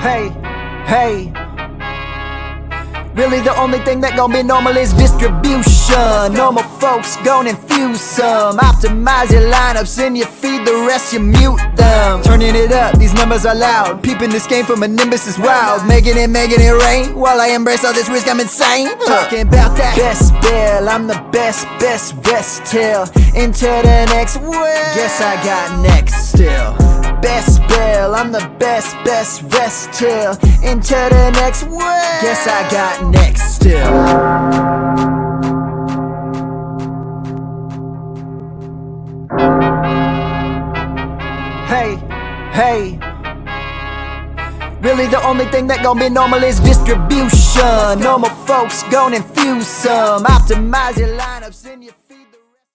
Hey, hey. Really the only thing that gon' be normal is distribution. Normal folks gon' infuse some. Optimize your lineups and you feed the rest, you mute them. Turning it up, these numbers are loud. Peeping this game from a nimbus is wild. Making it rain. While I embrace all this risk, I'm insane. Talking about that BestBell, I'm the best tail. Into the next world, guess I got next still. BestBell, I'm the best tail. Into the next world, guess I got next still. Hey, hey. Really the only thing that gon' be normal is distribution. Normal folks gon' infuse some. Optimize your lineups and you feed the rest.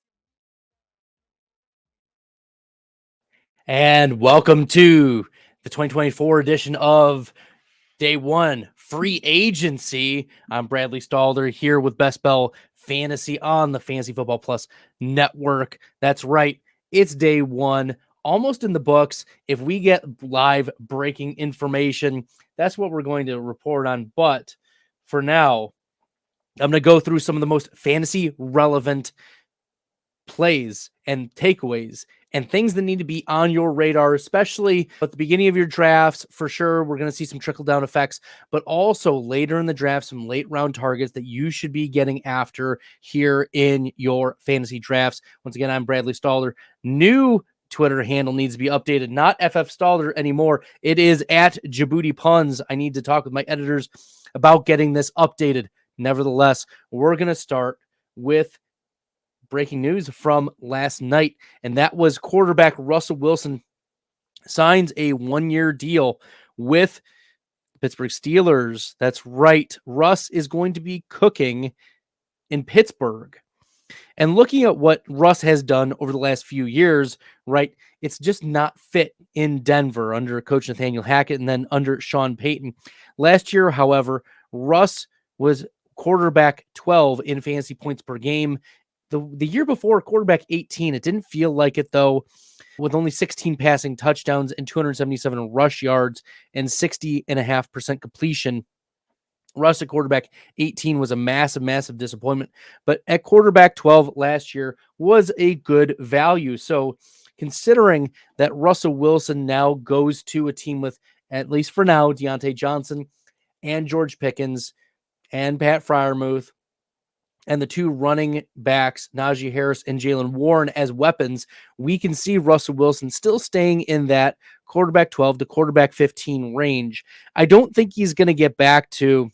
And welcome to the 2024 edition of Day One Free Agency. I'm Bradley Stalder here with BestBell Fantasy on the Fantasy Football Plus Network. That's right, it's Day One, almost in the books. If we get live breaking information, that's what we're going to report on. But for now, I'm going to go through some of the most fantasy relevant plays and takeaways and things that need to be on your radar, especially at the beginning of your drafts. For sure, we're going to see some trickle-down effects, but also later in the draft, some late-round targets that you should be getting after here in your fantasy drafts. Once again, I'm Bradley Stalder. New Twitter handle needs to be updated. Not FF Stalder anymore. It is at Djibouti Puns. I need to talk with my editors about getting this updated. Nevertheless, we're going to start with breaking news from last night, and that was quarterback Russell Wilson signs a one-year deal with Pittsburgh Steelers. That's right. Russ is going to be cooking in Pittsburgh. And looking at what Russ has done over the last few years, right, it's just not fit in Denver under Coach Nathaniel Hackett and then under Sean Payton. Last year, however, Russ was quarterback 12 in fantasy points per game. The year before, quarterback 18. It didn't feel like it, though, with only 16 passing touchdowns and 277 rush yards and 60.5% completion. Russ at quarterback 18 was a massive disappointment, but at quarterback 12 last year was a good value. So considering that Russell Wilson now goes to a team with, at least for now, Deontay Johnson and George Pickens and Pat Freiermuth, and the two running backs, Najee Harris and Jalen Warren, as weapons, we can see Russell Wilson still staying in that quarterback 12 to quarterback 15 range. I don't think he's going to get back to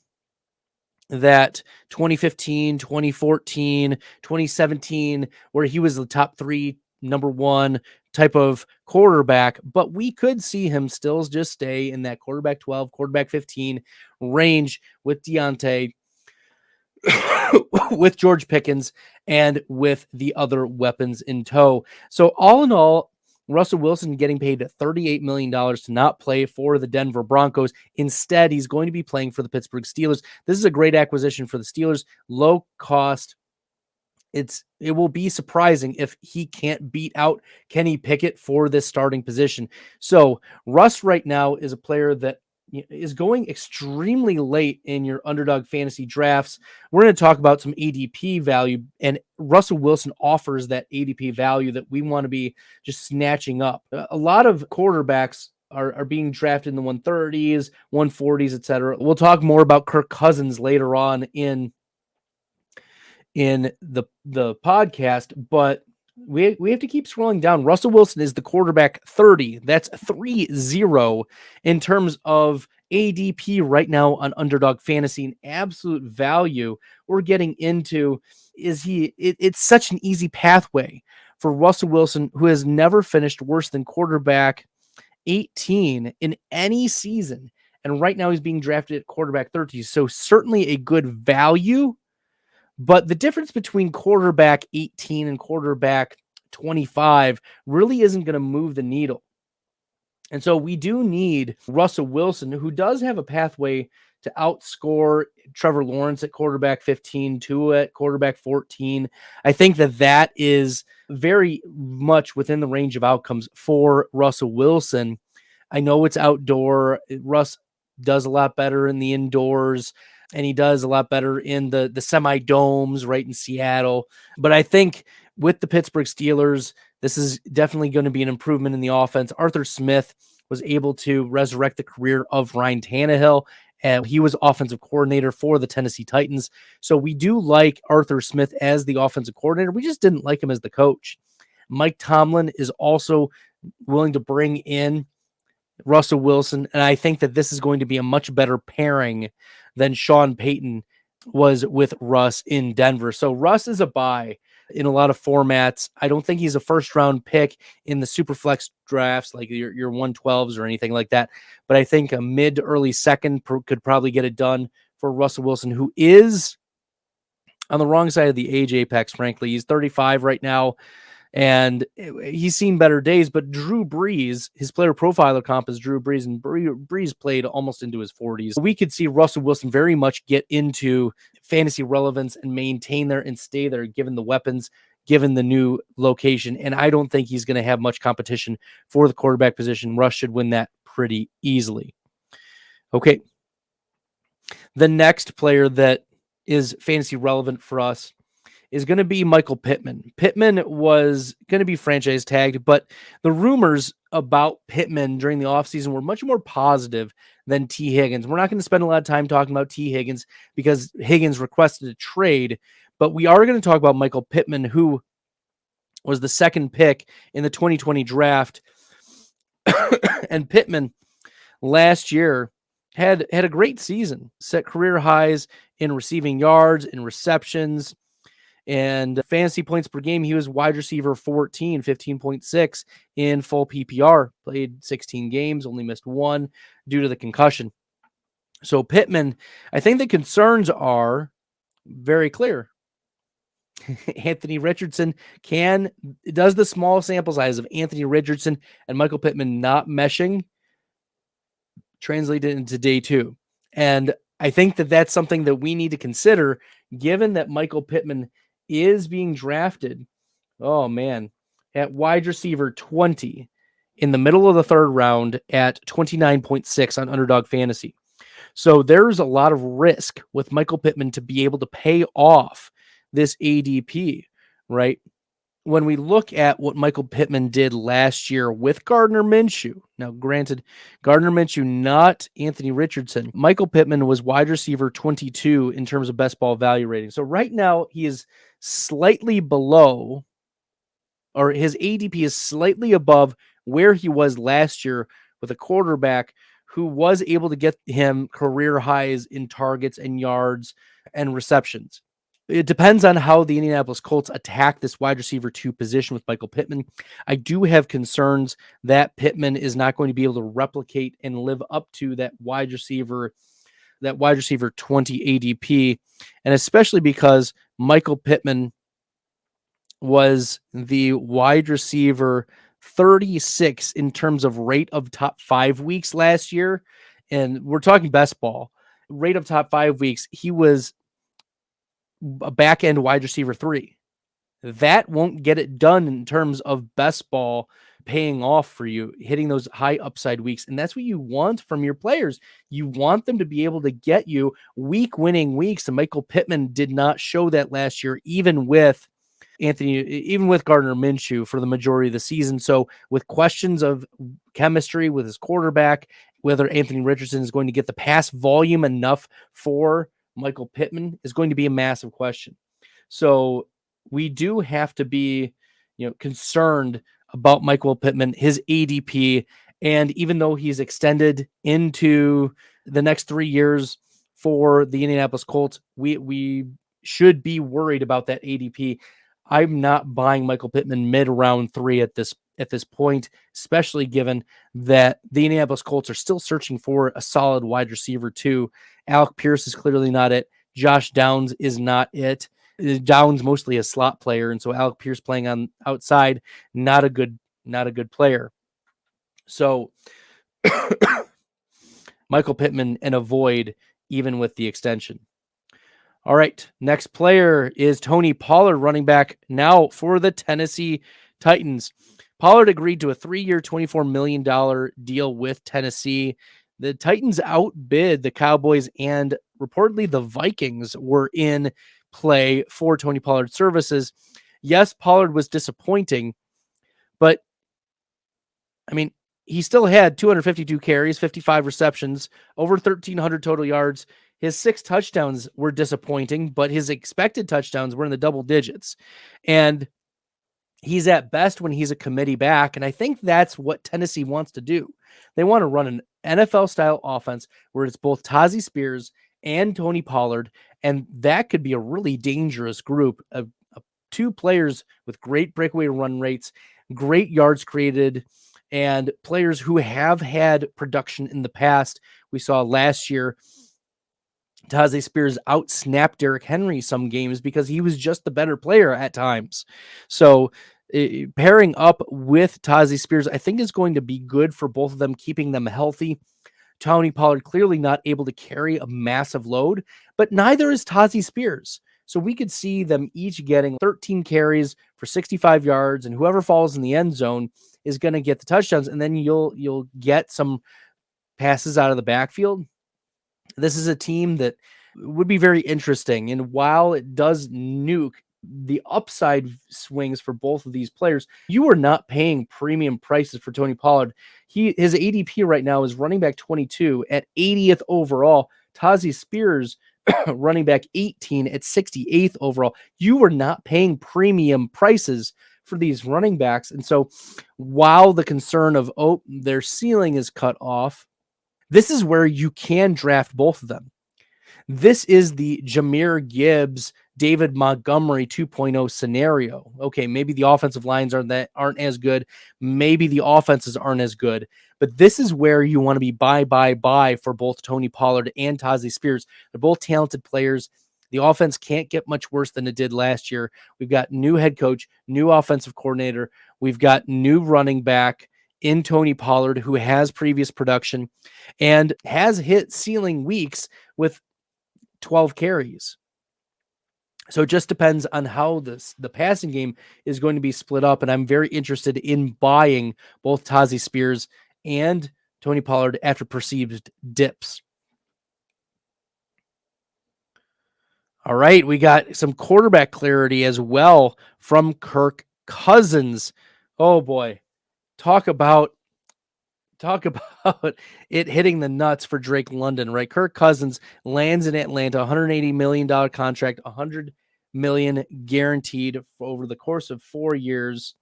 that 2015, 2014, 2017, where he was the top three, number one type of quarterback, but we could see him still just stay in that quarterback 12, quarterback 15 range with Deontay, with George Pickens, and with the other weapons in tow. So all in all, Russell Wilson getting paid $38 million to not play for the Denver Broncos. Instead, he's going to be playing for the Pittsburgh Steelers. This is a great acquisition for the Steelers. Low cost. It will be surprising if he can't beat out Kenny Pickett for this starting position. So Russ right now is a player that is going extremely late in your Underdog fantasy drafts. We're going to talk about some ADP value, and Russell Wilson offers that ADP value that we want to be just snatching up. A lot of quarterbacks are being drafted in the 130s, 140s, etc. We'll talk more about Kirk Cousins later on in the podcast, but we have to keep scrolling down. Russell Wilson is the quarterback 30. That's 30 in terms of ADP right now on Underdog Fantasy. An absolute value we're getting into is it's such an easy pathway for Russell Wilson, who has never finished worse than quarterback 18 in any season. And right now he's being drafted at quarterback 30. So certainly a good value. But the difference between quarterback 18 and quarterback 25 really isn't going to move the needle. And so we do need Russell Wilson, who does have a pathway to outscore Trevor Lawrence at quarterback 15, Tua at quarterback 14. I think that is very much within the range of outcomes for Russell Wilson. I know it's outdoor. Russ does a lot better in the indoors, and he does a lot better in the semi-domes right in Seattle. But I think with the Pittsburgh Steelers, this is definitely going to be an improvement in the offense. Arthur Smith was able to resurrect the career of Ryan Tannehill, and he was offensive coordinator for the Tennessee Titans. So we do like Arthur Smith as the offensive coordinator. We just didn't like him as the coach. Mike Tomlin is also willing to bring in Russell Wilson, and I think that this is going to be a much better pairing than Sean Payton was with Russ in Denver. So Russ is a buy in a lot of formats. I don't think he's a first round pick in the super flex drafts like your 112s or anything like that. But I think a mid to early second could probably get it done for Russell Wilson, who is on the wrong side of the age apex, frankly. He's 35 right now, and he's seen better days. But Drew Brees, his player profiler comp is Drew Brees, and Brees played almost into his 40s. We could see Russell Wilson very much get into fantasy relevance and maintain there and stay there, given the weapons, given the new location. And I don't think he's going to have much competition for the quarterback position. Russ should win that pretty easily. Okay. The next player that is fantasy relevant for us is going to be Michael Pittman. Pittman was going to be franchise tagged, but the rumors about Pittman during the offseason were much more positive than T. Higgins. We're not going to spend a lot of time talking about T. Higgins because Higgins requested a trade, but we are going to talk about Michael Pittman, who was the second pick in the 2020 draft. And Pittman last year had a great season, set career highs in receiving yards, in receptions, and fantasy points per game. He was wide receiver 14, 15.6 in full PPR, played 16 games, only missed one due to the concussion. So Pittman, I think the concerns are very clear. Anthony Richardson does the small sample size of Anthony Richardson and Michael Pittman not meshing translated into day two. And I think that that's something that we need to consider, given that Michael Pittman is being drafted, oh man, at wide receiver 20 in the middle of the third round at 29.6 on Underdog Fantasy. So there's a lot of risk with Michael Pittman to be able to pay off this ADP, right? When we look at what Michael Pittman did last year with Gardner Minshew, now granted, Gardner Minshew, not Anthony Richardson, Michael Pittman was wide receiver 22 in terms of best ball value rating. So right now he is slightly below, or his ADP is slightly above where he was last year with a quarterback who was able to get him career highs in targets and yards and receptions. It depends on how the Indianapolis Colts attack this wide receiver 2 position with Michael Pittman. I do have concerns that Pittman is not going to be able to replicate and live up to that wide receiver 20 ADP, and especially because Michael Pittman was the wide receiver 36 in terms of rate of top 5 weeks last year. And we're talking best ball. Rate of top 5 weeks, he was a back end wide receiver 3. That won't get it done in terms of best ball paying off for you, hitting those high upside weeks. And that's what you want from your players. You want them to be able to get you week winning weeks. And Michael Pittman did not show that last year, even with Gardner Minshew for the majority of the season. So with questions of chemistry with his quarterback, whether Anthony Richardson is going to get the pass volume enough for Michael Pittman is going to be a massive question. So we do have to be, concerned about Michael Pittman, his ADP, and even though he's extended into the next 3 years for the Indianapolis Colts, we should be worried about that ADP. I'm not buying Michael Pittman mid round 3 at this point, especially given that the Indianapolis Colts are still searching for a solid wide receiver 2. Alec Pierce is clearly not it. Josh Downs is not it. Downs mostly a slot player, and so Alec Pierce playing on outside, not a good player. So Michael Pittman and avoid even with the extension. All right, next player is Tony Pollard, running back now for the Tennessee Titans. Pollard agreed to a 3-year, $24 million deal with Tennessee. The Titans outbid the Cowboys, and reportedly the Vikings were in play for Tony Pollard's services. Yes, Pollard was disappointing, but I mean, he still had 252 carries, 55 receptions, over 1,300 total yards. His 6 touchdowns were disappointing, but his expected touchdowns were in the double digits. And he's at best when he's a committee back. And I think that's what Tennessee wants to do. They want to run an NFL style offense where it's both Tazi Spears and Tony Pollard. And that could be a really dangerous group of 2 players with great breakaway run rates, great yards created, and players who have had production in the past. We saw last year Tazi Spears outsnapped Derrick Henry some games because he was just the better player at times. So pairing up with Tazi Spears, I think is going to be good for both of them, keeping them healthy. Tony Pollard clearly not able to carry a massive load, but neither is Tazi Spears. So we could see them each getting 13 carries for 65 yards, and whoever falls in the end zone is going to get the touchdowns. And then you'll get some passes out of the backfield. This is a team that would be very interesting. And while it does nuke the upside swings for both of these players, you are not paying premium prices for Tony Pollard. His ADP right now is running back 22 at 80th overall. Tazi Spears running back 18 at 68th overall. You are not paying premium prices for these running backs. And so while the concern of, their ceiling is cut off, this is where you can draft both of them. This is the Jahmyr Gibbs, David Montgomery 2.0 scenario. Okay, maybe the offensive lines aren't as good. Maybe the offenses aren't as good. But this is where you want to be buy for both Tony Pollard and Tazi Spears. They're both talented players. The offense can't get much worse than it did last year. We've got new head coach, new offensive coordinator. We've got new running back in Tony Pollard, who has previous production and has hit ceiling weeks with 12 carries. So it just depends on how the passing game is going to be split up. And I'm very interested in buying both Tazi Spears and Tony Pollard after perceived dips. All right, we got some quarterback clarity as well from Kirk Cousins. Oh boy, talk about it hitting the nuts for Drake London, right? Kirk Cousins lands in Atlanta, $180 million contract, $100 million guaranteed over the course of 4 years.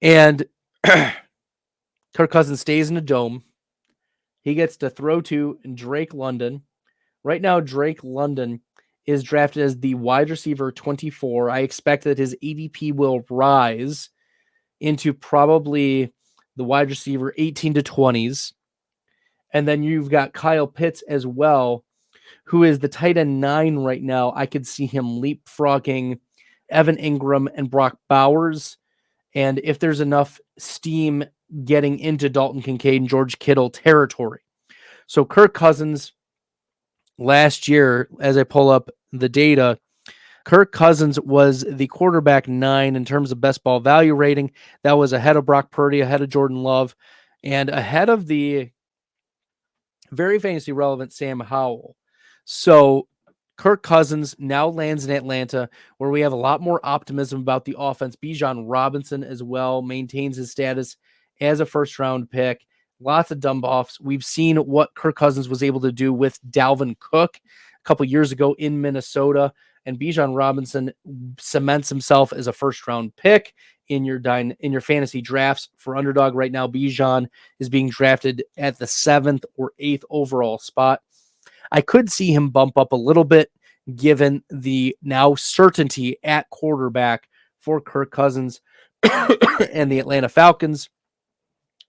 And Kirk Cousins stays in a dome. He gets to throw to Drake London. Right now, Drake London is drafted as the wide receiver 24. I expect that his ADP will rise into probably the wide receiver 18 to 20s. And then you've got Kyle Pitts as well, who is the tight end 9 right now. I could see him leapfrogging Evan Ingram and Brock Bowers. And if there's enough steam, getting into Dalton Kincaid and George Kittle territory. So Kirk Cousins last year, as I pull up the data, Kirk Cousins was the quarterback 9 in terms of best ball value rating. That was ahead of Brock Purdy, ahead of Jordan Love, and ahead of the very fantasy relevant Sam Howell. So Kirk Cousins now lands in Atlanta, where we have a lot more optimism about the offense. Bijan Robinson as well maintains his status as a first-round pick. Lots of dump offs. We've seen what Kirk Cousins was able to do with Dalvin Cook a couple years ago in Minnesota, and Bijan Robinson cements himself as a first-round pick in your fantasy drafts. For Underdog right now, Bijan is being drafted at the 7th or 8th overall spot. I could see him bump up a little bit given the now certainty at quarterback for Kirk Cousins and the Atlanta Falcons.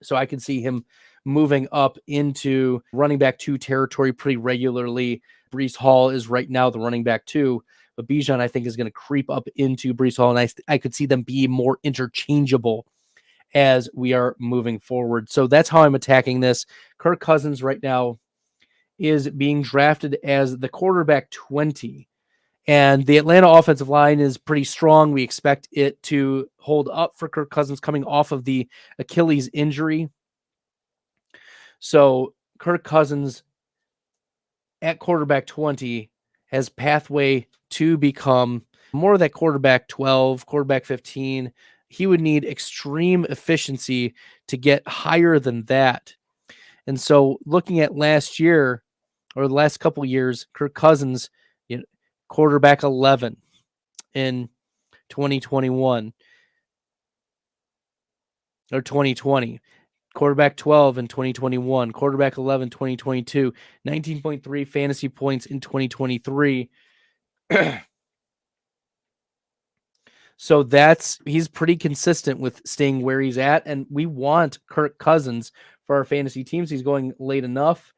So I can see him moving up into running back 2 territory pretty regularly. Breece Hall is right now the running back 2, but Bijan I think is going to creep up into Breece Hall, and I could see them be more interchangeable as we are moving forward. So that's how I'm attacking this. Kirk Cousins right now is being drafted as the quarterback 20. And the Atlanta offensive line is pretty strong. We expect it to hold up for Kirk Cousins coming off of the Achilles injury. So Kirk Cousins at quarterback 20 has pathway to become more of that quarterback 12, quarterback 15. He would need extreme efficiency to get higher than that. And so looking at last year or the last couple of years, Kirk Cousins, quarterback 11 in 2021 or 2020, quarterback 12 in 2021, quarterback 11 2022, 19.3 fantasy points in 2023. So he's pretty consistent with staying where he's at, and we want Kirk Cousins for our fantasy teams. He's going late enough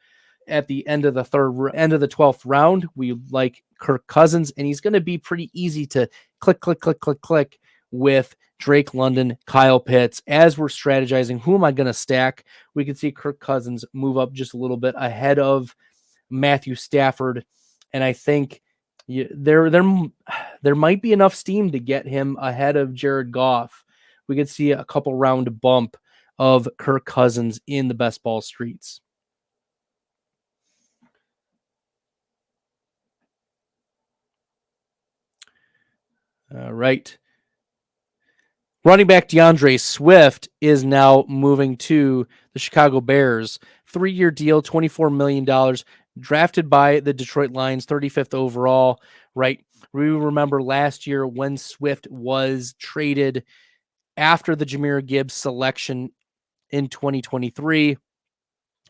at the end of the 12th round. We like Kirk Cousins, and he's going to be pretty easy to click with Drake London, Kyle Pitts. As we're strategizing, who am I going to stack? We can see Kirk Cousins move up just a little bit ahead of Matthew Stafford, and I think there might be enough steam to get him ahead of Jared Goff. We could see a couple round bump of Kirk Cousins in the best ball streets. All right. Running back DeAndre Swift is now moving to the Chicago Bears. 3-year deal, $24 million, drafted by the Detroit Lions, 35th overall, right? We remember last year when Swift was traded after the Jahmyr Gibbs selection in 2023,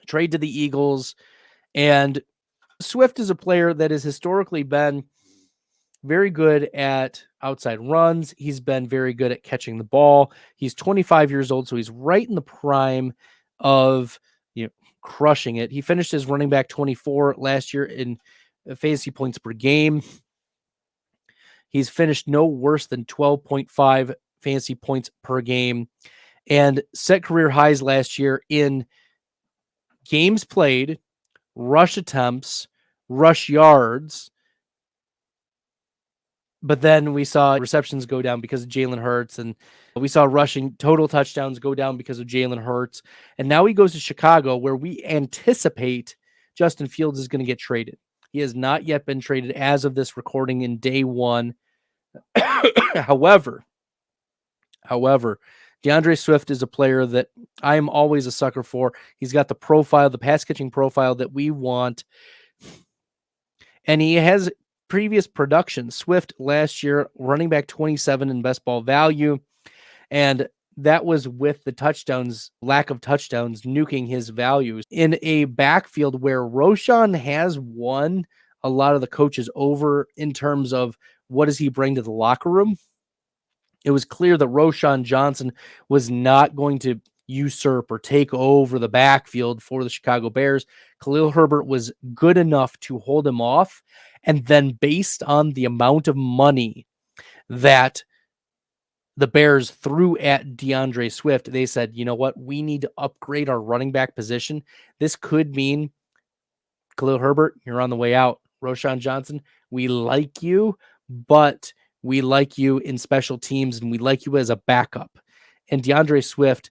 trade to the Eagles. And Swift is a player that has historically been very good at outside runs. He's been very good at catching the ball. He's 25 years old, so he's right in the prime of crushing it. He finished as running back 24 last year in fantasy points per game. He's finished no worse than 12.5 fantasy points per game and set career highs last year in games played, rush attempts, rush yards. But then we saw receptions go down because of Jalen Hurts, and we saw rushing total touchdowns go down because of Jalen Hurts. And now he goes to Chicago, where we anticipate Justin Fields is going to get traded. He has not yet been traded as of this recording in day one. However, DeAndre Swift is a player that I am always a sucker for. He's got the profile, the pass catching profile that we want. And he has previous production. Swift last year, running back 27 in best ball value. And that was with the lack of touchdowns, nuking his values in a backfield where Roshan has won a lot of the coaches over in terms of what does he bring to the locker room. It was clear that Roshan Johnson was not going to usurp or take over the backfield for the Chicago Bears. Khalil Herbert was good enough to hold him off. And then based on the amount of money that the Bears threw at DeAndre Swift, they said, you know what? We need to upgrade our running back position. This could mean Khalil Herbert, you're on the way out. Roshan Johnson, we like you, but we like you in special teams and we like you as a backup. And DeAndre Swift,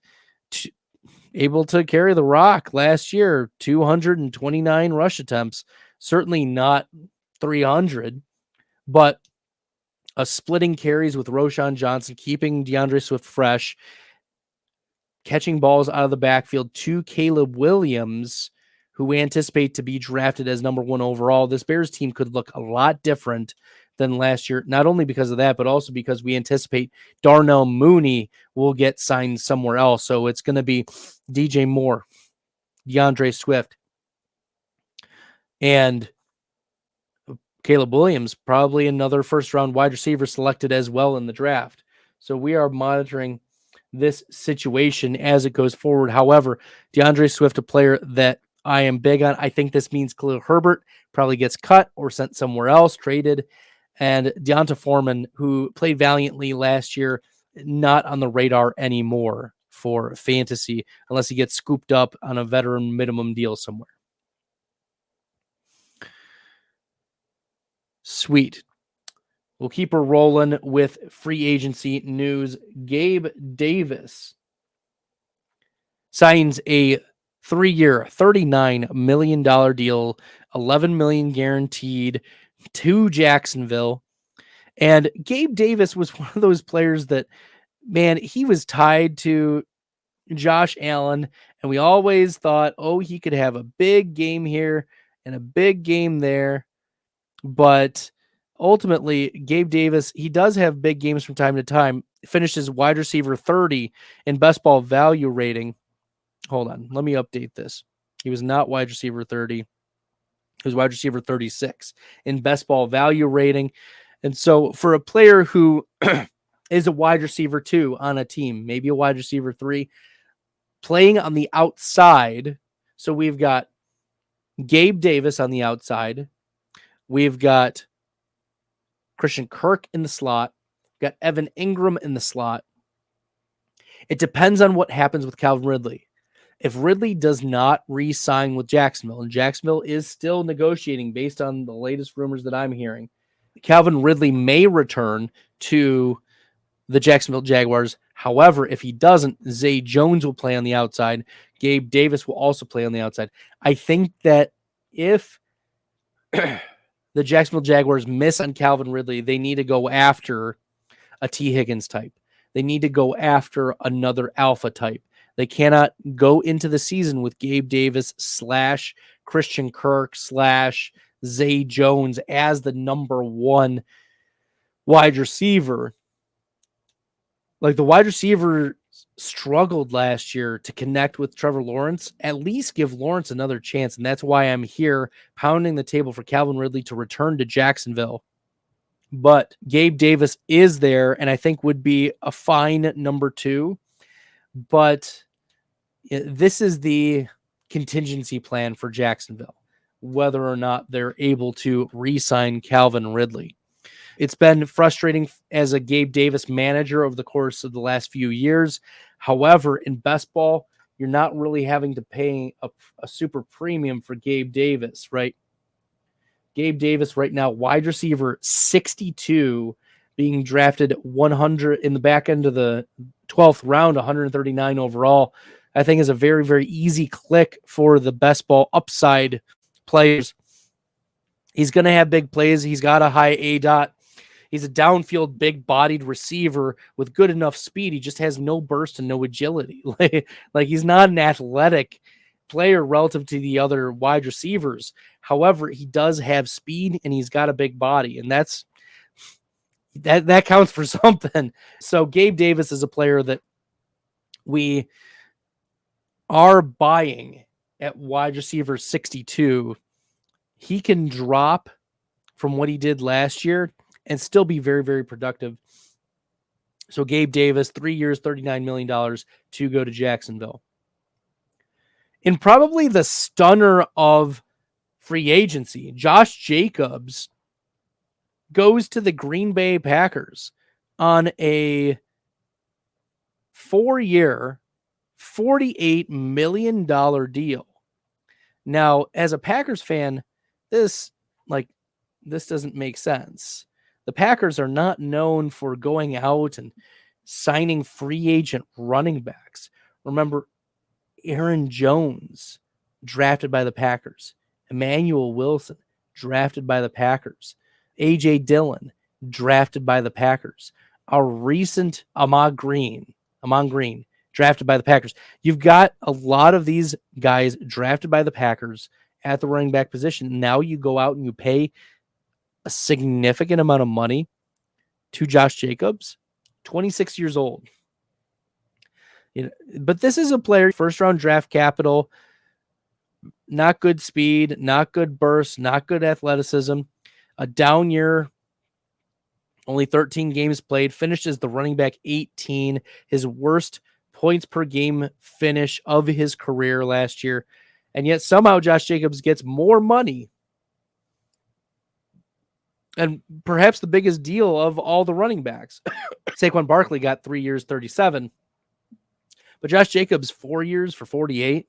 able to carry the rock last year, 229 rush attempts, certainly not 300, but a splitting carries with Roshan Johnson, keeping DeAndre Swift fresh, catching balls out of the backfield to Caleb Williams, who we anticipate to be drafted as number 1 overall. This Bears team could look a lot different than last year, not only because of that, but also because we anticipate Darnell Mooney will get signed somewhere else. So it's going to be DJ Moore, DeAndre Swift, and Caleb Williams, probably another first-round wide receiver selected as well in the draft. So we are monitoring this situation as it goes forward. However, DeAndre Swift, a player that I am big on. I think this means Khalil Herbert probably gets cut or sent somewhere else, traded. And Deonta Foreman, who played valiantly last year, not on the radar anymore for fantasy unless he gets scooped up on a veteran minimum deal somewhere. Sweet. We'll keep her rolling with free agency news. Gabe Davis signs a 3-year, $39 million deal, $11 million guaranteed to Jacksonville. And Gabe Davis was one of those players that, man, he was tied to Josh Allen, and we always thought, oh, he could have a big game here and a big game there. But ultimately, Gabe Davis, he does have big games from time to time. Finished as wide receiver 30 in best ball value rating. Hold on, let me update this. He was not wide receiver 30. He was wide receiver 36 in best ball value rating. And so for a player who is a wide receiver 2 on a team, maybe a wide receiver 3, playing on the outside. So we've got Gabe Davis on the outside. We've got Christian Kirk in the slot. We've got Evan Ingram in the slot. It depends on what happens with Calvin Ridley. If Ridley does not re-sign with Jacksonville, and Jacksonville is still negotiating based on the latest rumors that I'm hearing, Calvin Ridley may return to the Jacksonville Jaguars. However, if he doesn't, Zay Jones will play on the outside. Gabe Davis will also play on the outside. I think that if the Jacksonville Jaguars miss on Calvin Ridley, they need to go after a T. Higgins type. They need to go after another alpha type. They cannot go into the season with Gabe Davis / Christian Kirk / Zay Jones as the number 1 wide receiver. Like, the wide receiver struggled last year to connect with Trevor Lawrence. At least give Lawrence another chance. And that's why I'm here pounding the table for Calvin Ridley to return to Jacksonville. But Gabe Davis is there, and I think would be a fine number 2. But this is the contingency plan for Jacksonville, whether or not they're able to re-sign Calvin Ridley. It's been frustrating as a Gabe Davis manager over the course of the last few years. However, in best ball, you're not really having to pay a super premium for Gabe Davis, right? Gabe Davis right now, wide receiver 62, being drafted 100 in the back end of the 12th round, 139 overall. I think is a very, very easy click for the best ball upside players. He's going to have big plays. He's got a high ADOT. He's a downfield, big-bodied receiver with good enough speed. He just has no burst and no agility. Like he's not an athletic player relative to the other wide receivers. However, he does have speed and he's got a big body, and that counts for something. So Gabe Davis is a player that we are buying at wide receiver 62. He can drop from what he did last year and still be very, very productive. So Gabe Davis, 3 years, $39 million to go to Jacksonville. And probably the stunner of free agency, Josh Jacobs goes to the Green Bay Packers on a 4-year, $48 million deal. Now, as a Packers fan, this doesn't make sense. The Packers are not known for going out and signing free agent running backs. Remember, Aaron Jones, drafted by the Packers. Emmanuel Wilson, drafted by the Packers. A.J. Dillon, drafted by the Packers. Our recent Ahman Green, drafted by the Packers. You've got a lot of these guys drafted by the Packers at the running back position. Now you go out and you pay a significant amount of money to Josh Jacobs, 26 years old. But this is a player, first round draft capital, not good speed, not good burst, not good athleticism, a down year, only 13 games played, finished as the running back 18, his worst points per game finish of his career last year. And yet somehow Josh Jacobs gets more money. And perhaps the biggest deal of all the running backs. Saquon Barkley got 3 years, 37. But Josh Jacobs, 4 years for 48.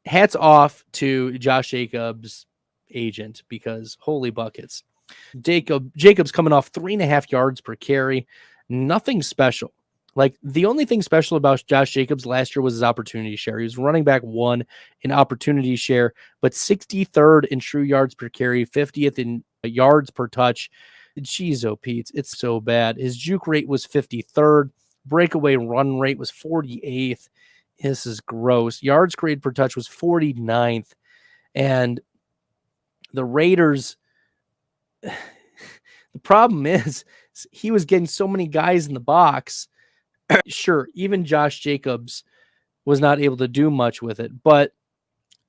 Hats off to Josh Jacobs' agent, because holy buckets. Jacobs coming off 3.5 yards per carry. Nothing special. Like, the only thing special about Josh Jacobs last year was his opportunity share. He was running back 1 in opportunity share, but 63rd in true yards per carry, 50th in yards per touch. Jeez, oh, Pete, it's so bad. His juke rate was 53rd. Breakaway run rate was 48th. This is gross. Yards created per touch was 49th. And the Raiders, the problem is he was getting so many guys in the box. Sure, even Josh Jacobs was not able to do much with it. But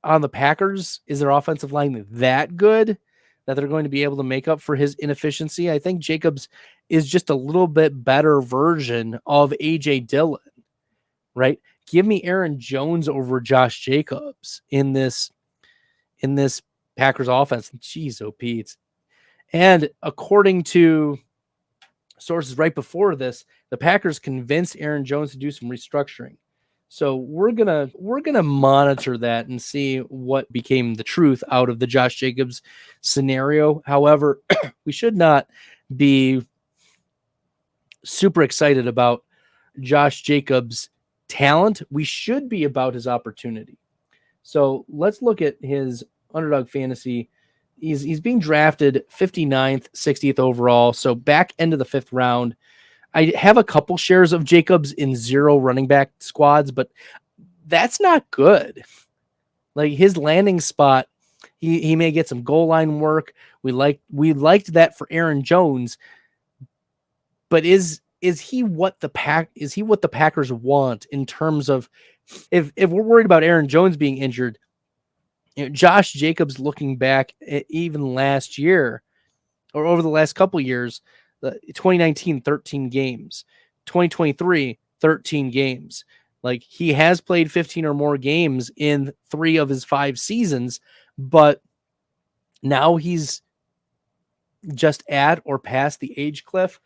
on the Packers, is their offensive line that good that they're going to be able to make up for his inefficiency? I think Jacobs is just a little bit better version of A.J. Dillon, right? Give me Aaron Jones over Josh Jacobs in this Packers offense. Jeez, oh, Pete. And according to sources right before this, the Packers convinced Aaron Jones to do some restructuring. So we're gonna monitor that and see what became the truth out of the Josh Jacobs scenario. However, we should not be super excited about Josh Jacobs' talent. We should be about his opportunity. So let's look at his Underdog Fantasy. He's being drafted 59th, 60th overall. So back end of the 5th round. I have a couple shares of Jacobs in 0 running back squads, but that's not good. Like, his landing spot, he may get some goal line work. We liked that for Aaron Jones, but is he what the Packers want in terms of if we're worried about Aaron Jones being injured? Josh Jacobs, looking back at even last year or over the last couple years, 2019, 13 games, 2023, 13 games. Like, he has played 15 or more games in 3 of his 5 seasons, but now he's just at or past the age cliff.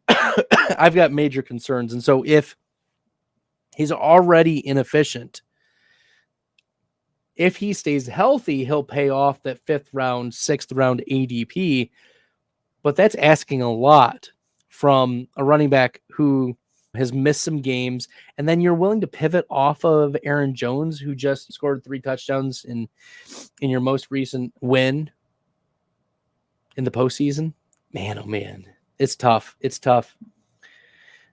I've got major concerns. And so if he's already inefficient, if he stays healthy, he'll pay off that 5th round, 6th round ADP. But that's asking a lot from a running back who has missed some games. And then you're willing to pivot off of Aaron Jones, who just scored 3 touchdowns in your most recent win in the postseason. Man, oh man, it's tough. It's tough.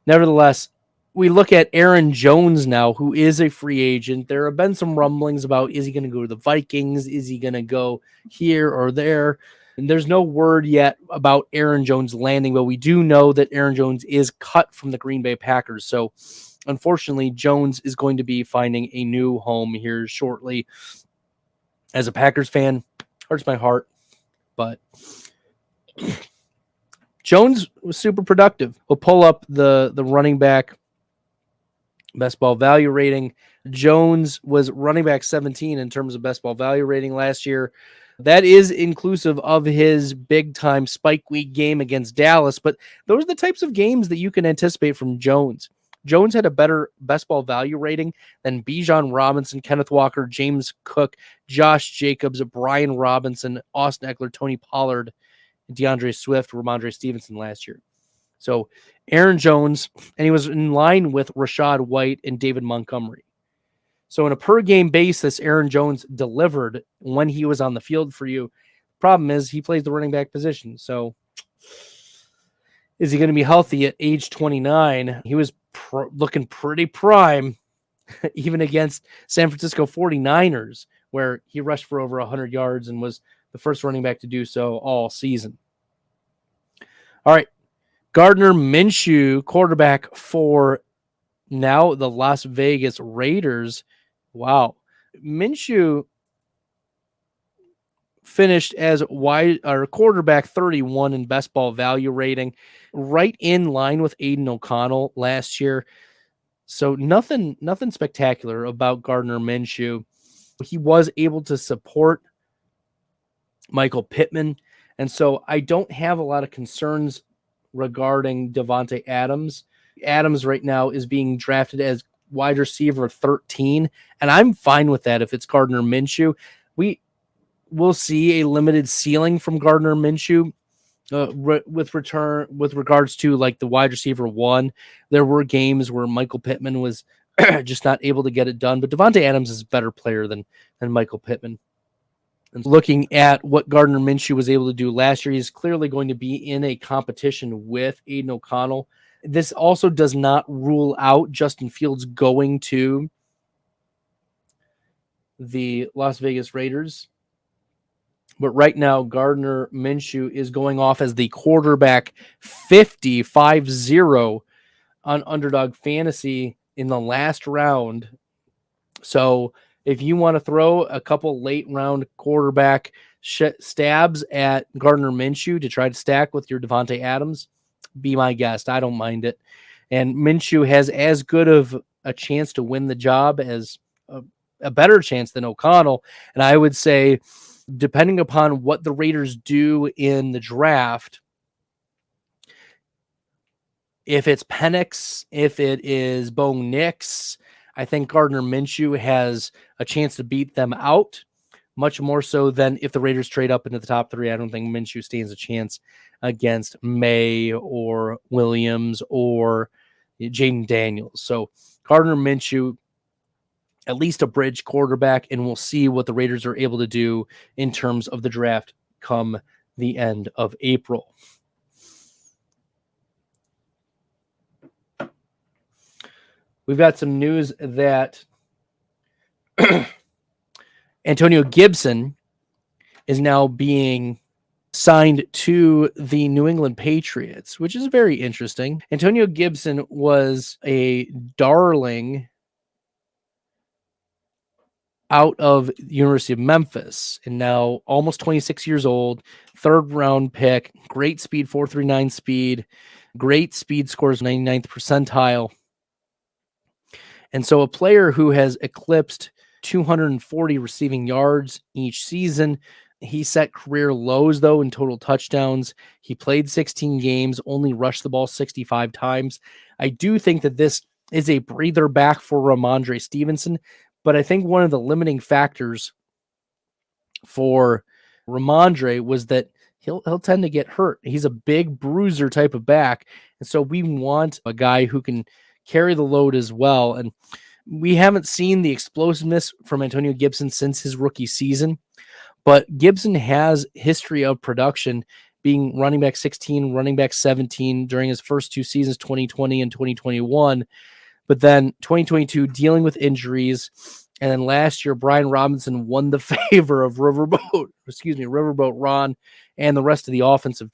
Nevertheless, we look at Aaron Jones now, who is a free agent. There have been some rumblings about, is he going to go to the Vikings? Is he going to go here or there? And there's no word yet about Aaron Jones landing, but we do know that Aaron Jones is cut from the Green Bay Packers. So unfortunately, Jones is going to be finding a new home here shortly. As a Packers fan, hurts my heart, but Jones was super productive. We'll pull up the running back best ball value rating. Jones was running back 17 in terms of best ball value rating last year. That is inclusive of his big time spike week game against Dallas, but those are the types of games that you can anticipate from Jones. Jones had a better best ball value rating than Bijan Robinson, Kenneth Walker, James Cook, Josh Jacobs, Brian Robinson, Austin Eckler, Tony Pollard, DeAndre Swift, Ramondre Stevenson last year. So Aaron Jones, and he was in line with Rashad White and David Montgomery. So in a per game basis, Aaron Jones delivered when he was on the field for you. Problem is, he plays the running back position. So is he going to be healthy at age 29? He was looking pretty prime, even against San Francisco 49ers, where he rushed for over 100 yards and was the first running back to do so all season. All right. Gardner Minshew, quarterback for now the Las Vegas Raiders. Wow. Minshew finished as quarterback 31 in best ball value rating, right in line with Aiden O'Connell last year. So nothing spectacular about Gardner Minshew. He was able to support Michael Pittman, and so I don't have a lot of concerns regarding Devontae Adams. Adams right now is being drafted as wide receiver 13, and I'm fine with that if it's Gardner Minshew. We'll see a limited ceiling from Gardner Minshew with regards to like the wide receiver one, there were games where Michael Pittman was just not able to get it done. But Devontae Adams is a better player than Michael Pittman. And looking at what Gardner Minshew was able to do last year, he's clearly going to be in a competition with Aiden O'Connell. This also does not rule out Justin Fields going to the Las Vegas Raiders. But right now, Gardner Minshew is going off as the quarterback 50 on Underdog Fantasy in the last round. So if you want to throw a couple late round quarterback stabs at Gardner Minshew to try to stack with your Devontae Adams, be my guest. I don't mind it. And Minshew has as good of a chance to win the job as a better chance than O'Connell. And I would say, depending upon what the Raiders do in the draft, if it's Penix, if it is Bo Nix, I think Gardner Minshew has a chance to beat them out, much more so than if the Raiders trade up into the top three. I don't think Minshew stands a chance against May or Williams or Jaden Daniels. So Gardner Minshew, at least a bridge quarterback, and we'll see what the Raiders are able to do in terms of the draft come the end of April. We've got some news that Antonio Gibson is now being signed to the New England Patriots, which is very interesting. Antonio Gibson was a darling out of the University of Memphis, and now almost 26 years old, third round pick, great speed, 4.39 speed, great speed scores, 99th percentile. And so a player who has eclipsed 240 receiving yards each season. He set career lows, though, in total touchdowns. He played 16 games, only rushed the ball 65 times. I do think that this is a breather back for Ramondre Stevenson, but I think one of the limiting factors for Ramondre was that he'll tend to get hurt. He's a big bruiser type of back, and so we want a guy who can carry the load as well. And we haven't seen the explosiveness from Antonio Gibson since his rookie season, but Gibson has history of production, being running back 16, running back 17 during his first two seasons, 2020 and 2021. But then 2022 dealing with injuries. And then last year, Brian Robinson won the favor of Riverboat Ron and the rest of the offensive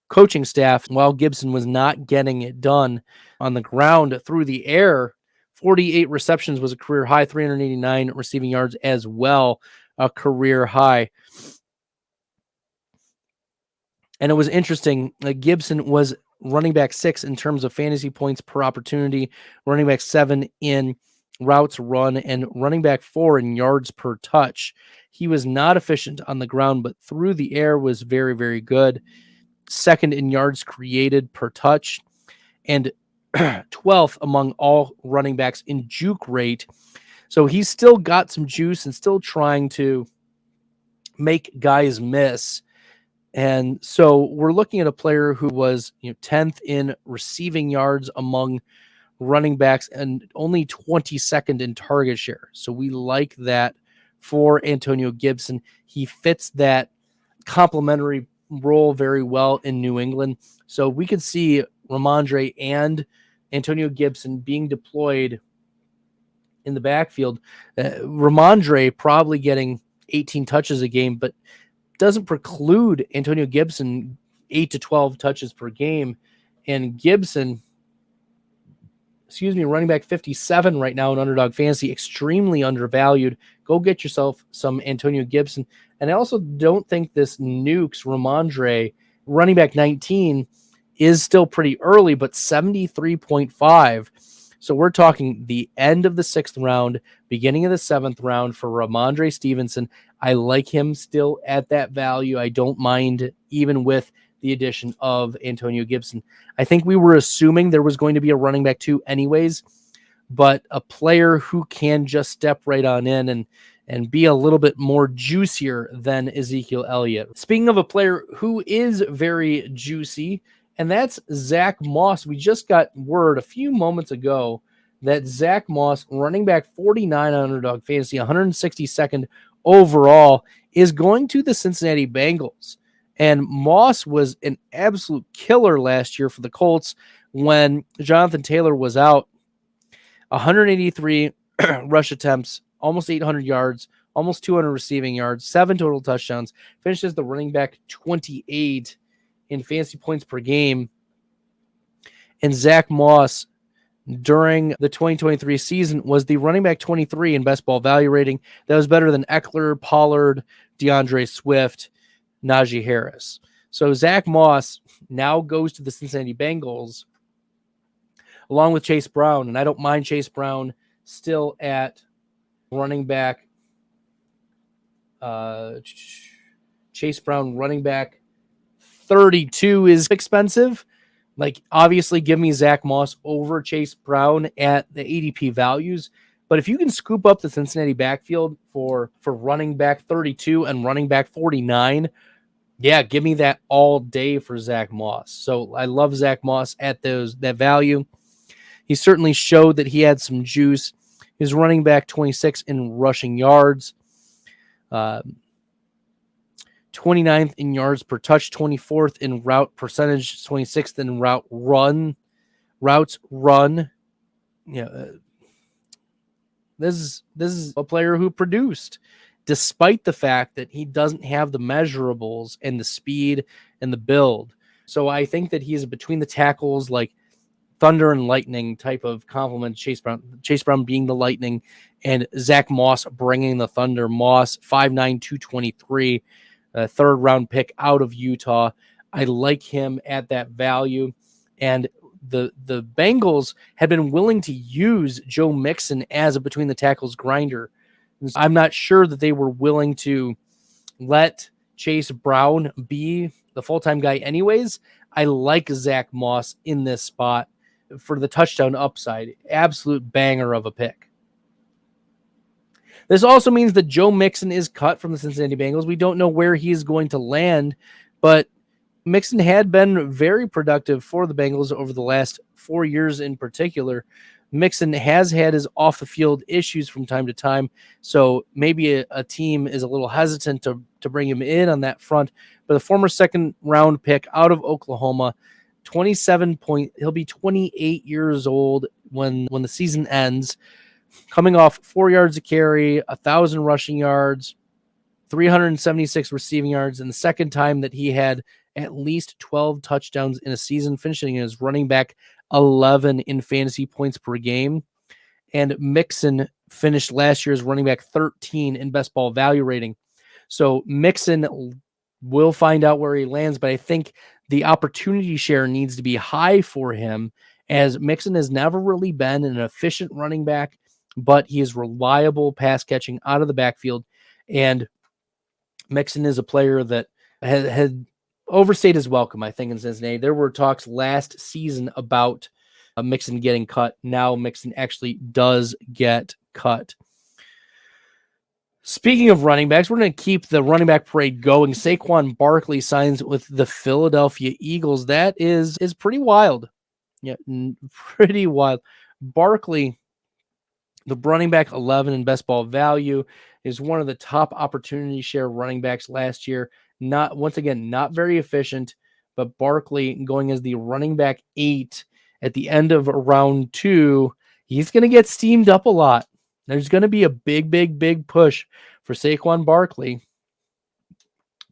coaching staff, while Gibson was not getting it done on the ground. Through the air, 48 receptions was a career high, 389 receiving yards as well, a career high. And it was interesting. Gibson was running back 6 in terms of fantasy points per opportunity, running back 7 in routes run, and running back 4 in yards per touch. He was not efficient on the ground, but through the air was very, very good. Second in yards created per touch, and 12th among all running backs in juke rate. So he's still got some juice and still trying to make guys miss. And so we're looking at a player who was 10th in receiving yards among running backs and only 22nd in target share. So we like that for Antonio Gibson. He fits that complementary role very well in New England. So we could see Ramondre and Antonio Gibson being deployed in the backfield. Ramondre probably getting 18 touches a game, but doesn't preclude Antonio Gibson 8 to 12 touches per game. And Gibson, running back 57 right now in Underdog Fantasy, extremely undervalued. Go get yourself some Antonio Gibson. And I also don't think this nukes Ramondre. Running back 19 is still pretty early, but 73.5. So we're talking the end of the 6th round, beginning of the 7th round for Ramondre Stevenson. I like him still at that value. I don't mind even with the addition of Antonio Gibson. I think we were assuming there was going to be a running back 2 anyways, but a player who can just step right on in and be a little bit more juicier than Ezekiel Elliott. Speaking of a player who is very juicy, and that's Zach Moss. We just got word a few moments ago that Zach Moss, running back 49 on Underdog Fantasy, 162nd overall, is going to the Cincinnati Bengals. And Moss was an absolute killer last year for the Colts when Jonathan Taylor was out. 183 rush attempts, almost 800 yards, almost 200 receiving yards, 7 total touchdowns, finishes the running back 28 in fantasy points per game. And Zach Moss, during the 2023 season, was the running back 23 in best ball value rating. That was better than Eckler, Pollard, DeAndre Swift, Najee Harris. So Zach Moss now goes to the Cincinnati Bengals along with Chase Brown. And I don't mind Chase Brown still at running back. Chase Brown, running back 32 is expensive. Like, obviously, give me Zach Moss over Chase Brown at the ADP values. But if you can scoop up the Cincinnati backfield for running back 32 and running back 49, yeah, give me that all day for Zach Moss. So I love Zach Moss at that value. He certainly showed that he had some juice. He's running back 26 in rushing yards, 29th in yards per touch, 24th in route percentage, 26th in routes run. Yeah, this is a player who produced, despite the fact that he doesn't have the measurables and the speed and the build. So I think that he's between the tackles, like thunder and lightning type of compliment. Chase Brown being the lightning, and Zach Moss bringing the thunder. Moss 5'9", 223, third round pick out of Utah. I like him at that value. And the Bengals had been willing to use Joe Mixon as a between the tackles grinder. I'm not sure that they were willing to let Chase Brown be the full-time guy anyways. I like Zach Moss in this spot for the touchdown upside. Absolute banger of a pick. This also means that Joe Mixon is cut from the Cincinnati Bengals. We don't know where he is going to land, but Mixon had been very productive for the Bengals over the last 4 years in particular. Mixon has had his off-the-field issues from time to time, so maybe a team is a little hesitant to bring him in on that front. But the former second-round pick out of Oklahoma, 27 point. He'll be 28 years old when the season ends, coming off 4 yards a carry, 1,000 rushing yards, 376 receiving yards, and the second time that he had at least 12 touchdowns in a season, finishing as running back 11 in fantasy points per game. And Mixon finished last year as running back 13 in best ball value rating. So Mixon, will find out where he lands, but I think the opportunity share needs to be high for him, as Mixon has never really been an efficient running back, but he is reliable pass catching out of the backfield. And Mixon is a player that had overstayed his welcome, I think, in Cincinnati. There were talks last season about Mixon getting cut. Now Mixon actually does get cut. Speaking of running backs, we're going to keep the running back parade going. Saquon Barkley signs with the Philadelphia Eagles. That is pretty wild. Yeah, pretty wild. Barkley, the running back 11 in best ball value, is one of the top opportunity share running backs last year. Not very efficient, but Barkley going as the running back 8 at the end of round 2. He's going to get steamed up a lot. There's going to be a big push for Saquon Barkley.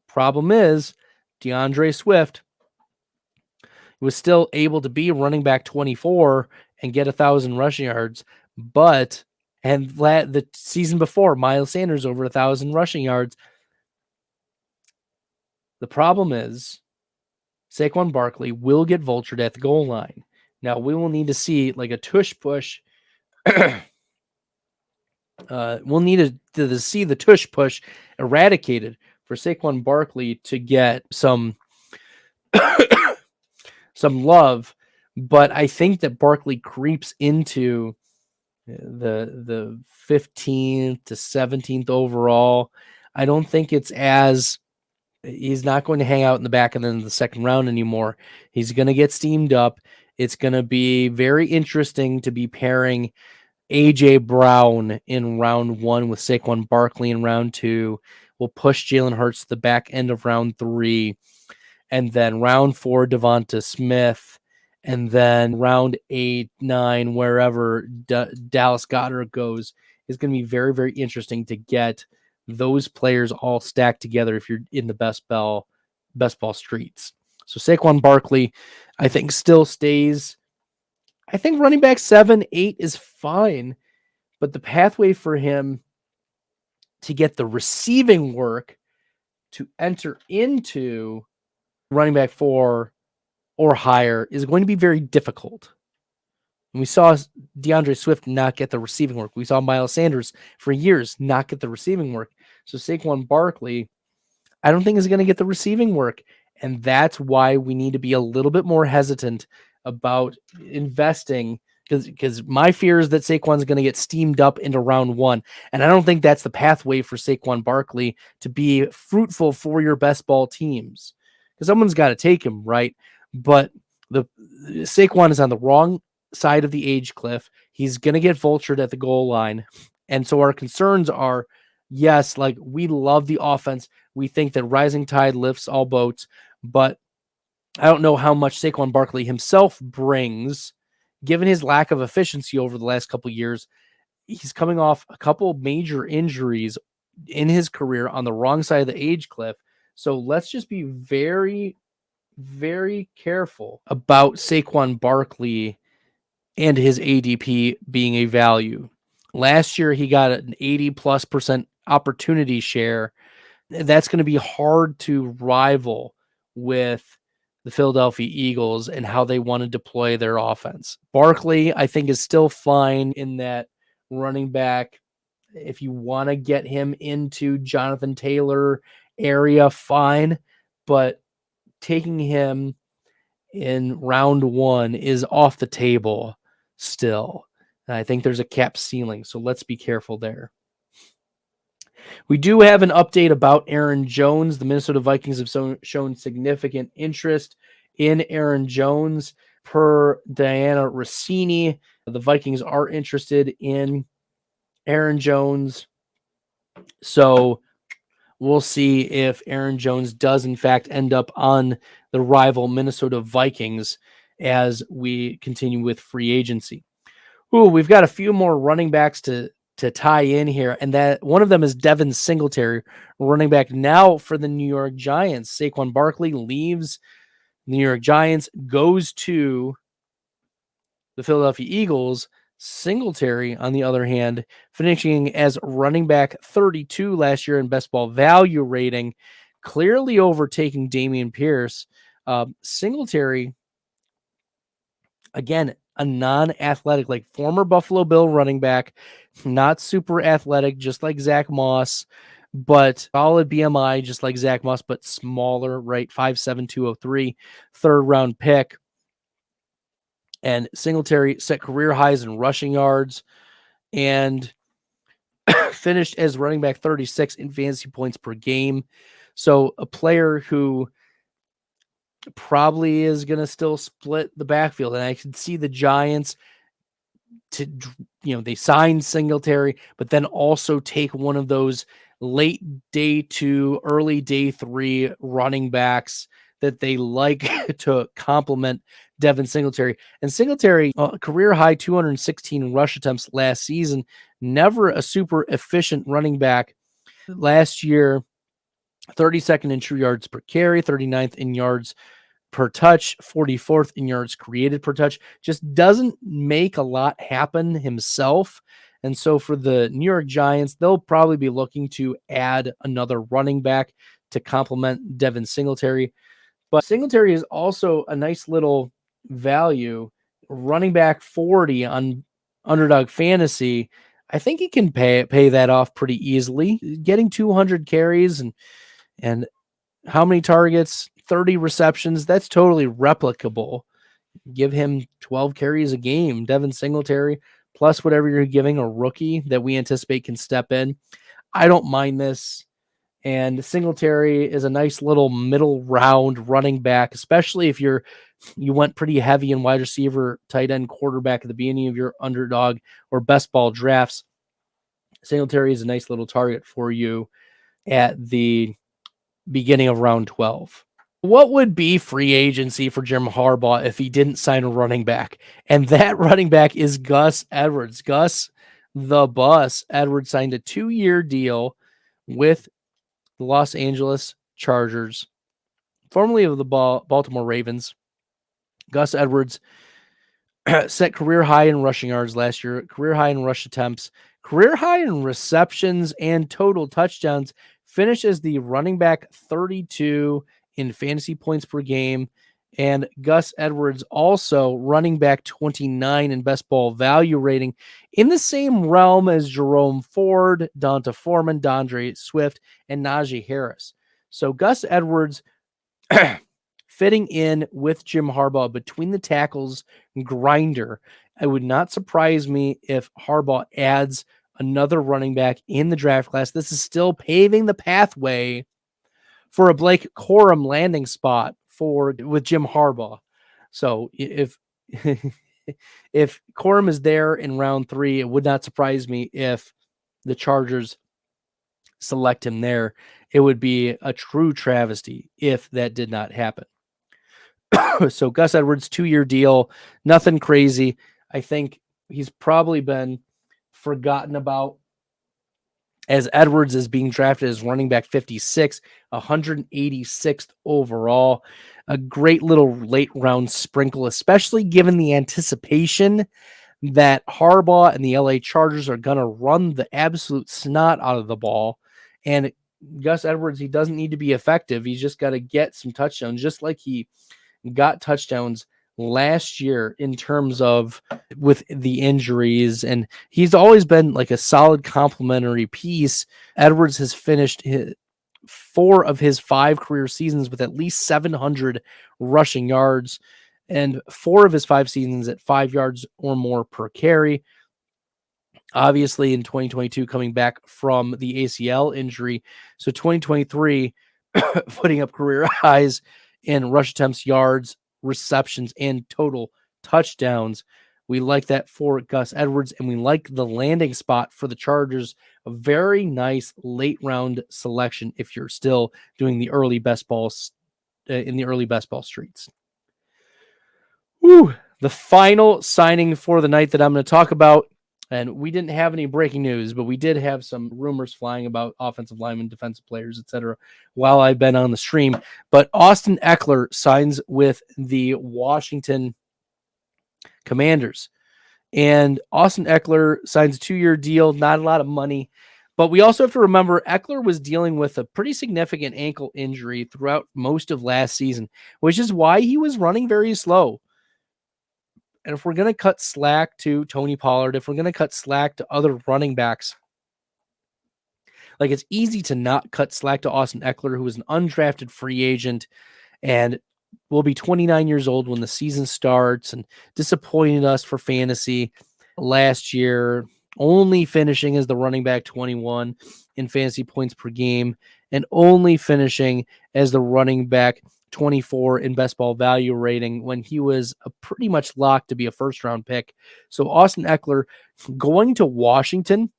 Problem is, DeAndre Swift was still able to be running back 24 and get 1,000 rushing yards, and the season before, Miles Sanders over 1,000 rushing yards. The problem is, Saquon Barkley will get vultured at the goal line. Now, we will need to see like a tush push. We'll need to see the tush push eradicated for Saquon Barkley to get some some love. But I think that Barkley creeps into the 15th to 17th overall. I don't think it's as he's not going to hang out in the back and then the second round anymore. He's going to get steamed up. It's going to be very interesting to be pairing AJ Brown in round 1 with Saquon Barkley in round 2. We'll push Jalen Hurts to the back end of round 3. And then round 4, Devonta Smith. And then round 8, 9, wherever Dallas Goedert goes, is going to be very, very interesting to get those players all stacked together if you're in the best ball streets. So Saquon Barkley, I think, still stays. I think running back 7, 8 is fine, but the pathway for him to get the receiving work to enter into running back 4 or higher is going to be very difficult. And we saw DeAndre Swift not get the receiving work. We saw Miles Sanders for years not get the receiving work. So Saquon Barkley, I don't think is going to get the receiving work. And that's why we need to be a little bit more hesitant about investing, because my fear is that Saquon's going to get steamed up into round 1. And I don't think that's the pathway for Saquon Barkley to be fruitful for your best ball teams, because someone's got to take him, right? But the Saquon is on the wrong side of the age cliff. He's going to get vultured at the goal line. And so our concerns are, yes, like, we love the offense. We think that rising tide lifts all boats, but I don't know how much Saquon Barkley himself brings, given his lack of efficiency over the last couple of years. He's coming off a couple major injuries in his career on the wrong side of the age cliff. So let's just be very, very careful about Saquon Barkley and his ADP being a value. Last year, he got an 80+% opportunity share. That's going to be hard to rival with the Philadelphia Eagles and how they want to deploy their offense. Barkley, I think, is still fine in that running back. If you want to get him into Jonathan Taylor area, fine. But taking him in round 1 is off the table still. And I think there's a cap ceiling, so let's be careful there. We do have an update about Aaron Jones. The Minnesota Vikings have shown significant interest in Aaron Jones. Per Diana Rossini, the Vikings are interested in Aaron Jones. So we'll see if Aaron Jones does, in fact, end up on the rival Minnesota Vikings as we continue with free agency. Ooh, we've got a few more running backs to tie in here, and that one of them is Devin Singletary, running back now for the New York Giants. Saquon Barkley leaves the New York Giants, goes to the Philadelphia Eagles. Singletary, on the other hand, finishing as running back 32 last year in best ball value rating, clearly overtaking Dameon Pierce. Singletary, again, a non-athletic, like former Buffalo Bill running back, not super athletic, just like Zach Moss, but solid BMI, just like Zach Moss, but smaller, right? 5'7", 203, third-round pick. And Singletary set career highs in rushing yards and finished as running back 36 in fantasy points per game. So a player who probably is going to still split the backfield. And I can see the Giants they sign Singletary, but then also take one of those late day 2, early day 3 running backs that they like to complement Devin Singletary. And Singletary, career high 216 rush attempts last season, never a super efficient running back. Last year, 32nd in true yards per carry, 39th in yards per touch, 44th in yards created per touch. Just doesn't make a lot happen himself. And so for the New York Giants, they'll probably be looking to add another running back to complement Devin Singletary. But Singletary is also a nice little value. Running back 40 on Underdog Fantasy. I think he can pay that off pretty easily. Getting 200 carries and how many targets? 30 receptions. That's totally replicable. Give him 12 carries a game. Devin Singletary, plus whatever you're giving a rookie that we anticipate can step in. I don't mind this. And Singletary is a nice little middle round running back, especially if you went pretty heavy in wide receiver, tight end, quarterback at the beginning of your underdog or best ball drafts. Singletary is a nice little target for you at the beginning of round 12. What would be free agency for Jim Harbaugh if he didn't sign a running back? And that running back is Gus Edwards. Gus the Bus Edwards signed a 2-year deal with the Los Angeles Chargers, formerly of the Baltimore Ravens. Gus Edwards set career high in rushing yards last year, career high in rush attempts, career high in receptions and total touchdowns. Finished as the running back 32 in fantasy points per game. And Gus Edwards also running back 29 in best ball value rating, in the same realm as Jerome Ford, Donta Foreman, D'Andre Swift, and Najee Harris. So Gus Edwards fitting in with Jim Harbaugh between the tackles grinder. It would not surprise me if Harbaugh adds another running back in the draft class. This is still paving the pathway for a Blake Corum landing spot with Jim Harbaugh. So if if Corum is there in round 3, it would not surprise me if the Chargers select him there. It would be a true travesty if that did not happen. So Gus Edwards, 2-year deal, nothing crazy. I think he's probably been forgotten about, as Edwards is being drafted as running back 56, 186th overall. A great little late round sprinkle, especially given the anticipation that Harbaugh and the LA Chargers are going to run the absolute snot out of the ball. And Gus Edwards, he doesn't need to be effective. He's just got to get some touchdowns, just like he got touchdowns last year in terms of with the injuries. And he's always been like a solid complementary piece. Edwards has finished 4 of his 5 career seasons with at least 700 rushing yards, and 4 of his 5 seasons at 5 yards or more per carry. Obviously, in 2022, coming back from the ACL injury. So 2023, putting up career highs in rush attempts, yards, receptions, and total touchdowns. We like that for Gus Edwards, and we like the landing spot for the Chargers. A very nice late round selection if you're still doing the early best balls in the early best ball streets. Woo! The final signing for the night that I'm going to talk about, and we didn't have any breaking news, but we did have some rumors flying about offensive linemen, defensive players, etc. while I've been on the stream. But Austin Eckler signs with the Washington Commanders. And Austin Eckler signs a 2-year deal, not a lot of money. But we also have to remember Eckler was dealing with a pretty significant ankle injury throughout most of last season, which is why he was running very slow. And if we're going to cut slack to Tony Pollard, if we're going to cut slack to other running backs, like it's easy to not cut slack to Austin Eckler, who is an undrafted free agent and will be 29 years old when the season starts, and disappointed us for fantasy last year, only finishing as the running back 21 in fantasy points per game, and only finishing as the running back 24 in best ball value rating when he was pretty much locked to be a first-round pick. So Austin Eckler going to Washington,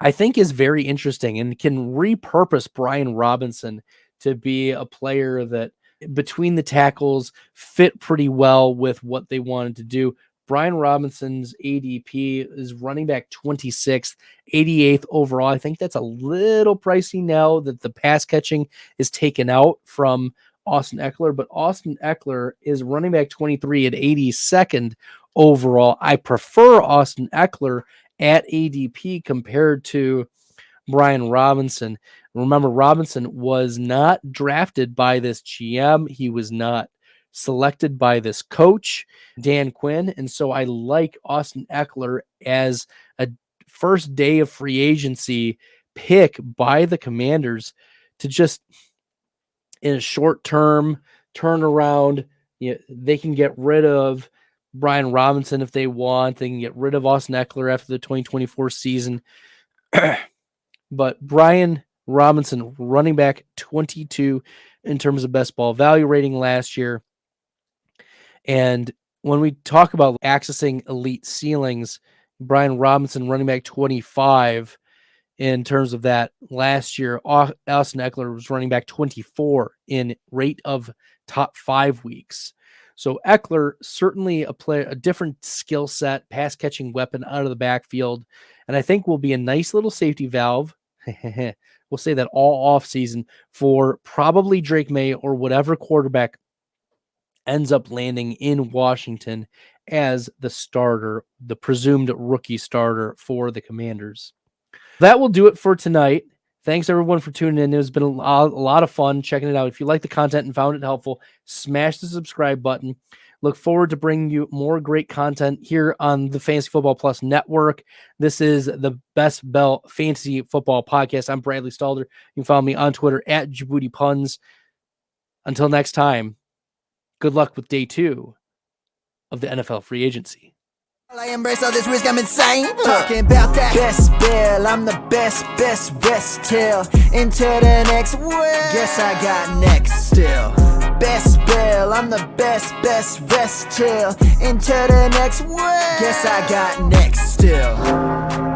I think, is very interesting and can repurpose Brian Robinson to be a player that between the tackles fit pretty well with what they wanted to do. Brian Robinson's ADP is running back 26th, 88th overall. I think that's a little pricey now that the pass catching is taken out from Austin Eckler, but Austin Eckler is running back 23 at 82nd overall. I prefer Austin Eckler at ADP compared to Brian Robinson. Remember, Robinson was not drafted by this GM. He was not selected by this coach, Dan Quinn. And so I like Austin Eckler as a first day of free agency pick by the Commanders to just, in a short term turnaround, they can get rid of Brian Robinson if they want. They can get rid of Austin Eckler after the 2024 season. But Brian Robinson, running back 22 in terms of best ball value rating last year. And when we talk about accessing elite ceilings, Brian Robinson, running back 25 in terms of that last year. Austin Eckler was running back 24 in rate of top 5 weeks. So Eckler, certainly a different skill set, pass catching weapon out of the backfield, and I think will be a nice little safety valve. We'll say that all offseason for probably Drake May or whatever quarterback ends up landing in Washington as the starter, the presumed rookie starter for the Commanders. That will do it for tonight. Thanks everyone for tuning in. It has been a lot of fun checking it out. If you like the content and found it helpful, smash the subscribe button. Look forward to bringing you more great content here on the Fantasy Football Plus network. This is the Best Bell Fantasy Football Podcast. I'm Bradley Stalder. You can follow me on Twitter at Djibouti Puns. Until next time, good luck with day 2 of the NFL free agency. I embrace all this risk, I'm insane. Talking about that best bell, I'm the best till into the next world. Guess I got next still. Best bell, I'm the best till into the next world. Guess I got next still.